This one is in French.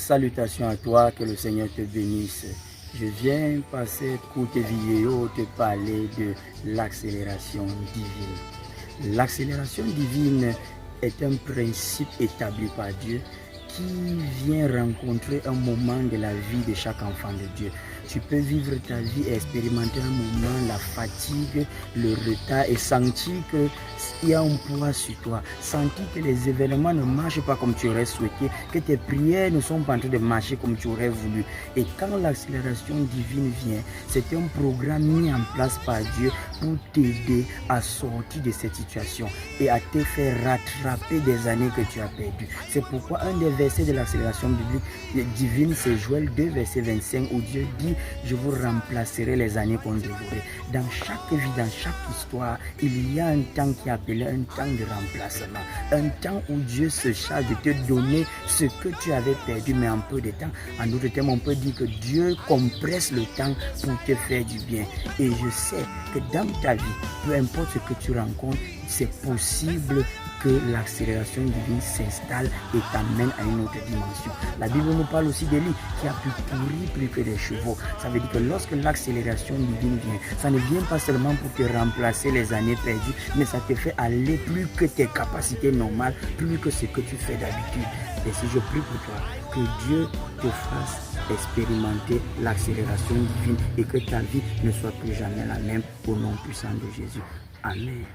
Salutations à toi, que le Seigneur te bénisse. Je viens par cette courte vidéo te parler de l'accélération divine. L'accélération divine est un principe établi par Dieu qui vient rencontrer un moment de la vie de chaque enfant de Dieu. Tu peux vivre ta vie et expérimenter un moment, la fatigue, le retard et sentir qu'il y a un poids sur toi. Sentir que les événements ne marchent pas comme tu aurais souhaité, que tes prières ne sont pas en train de marcher comme tu aurais voulu. Et quand l'accélération divine vient, c'est un programme mis en place par Dieu pour t'aider à sortir de cette situation et à te faire rattraper des années que tu as perdues. C'est pourquoi un des versets de l'accélération divine, c'est Joël 2, verset 25, où Dieu dit: je vous remplacerai les années qu'on dévorait. Dans chaque vie, dans chaque histoire, il y a un temps qui est appelé un temps de remplacement. Un temps où Dieu se charge de te donner ce que tu avais perdu, mais en peu de temps. En d'autres termes, on peut dire que Dieu compresse le temps pour te faire du bien. Et je sais que dans ta vie, peu importe ce que tu rencontres, c'est possible que l'accélération divine s'installe et t'amène à une autre dimension. La Bible nous parle aussi d'Élie qui a pu courir plus que des chevaux. Ça veut dire que lorsque l'accélération divine vient, ça ne vient pas seulement pour te remplacer les années perdues, mais ça te fait aller plus que tes capacités normales, plus que ce que tu fais d'habitude. Et si je prie pour toi, que Dieu te fasse expérimenter l'accélération divine et que ta vie ne soit plus jamais la même, au nom puissant de Jésus. Amen.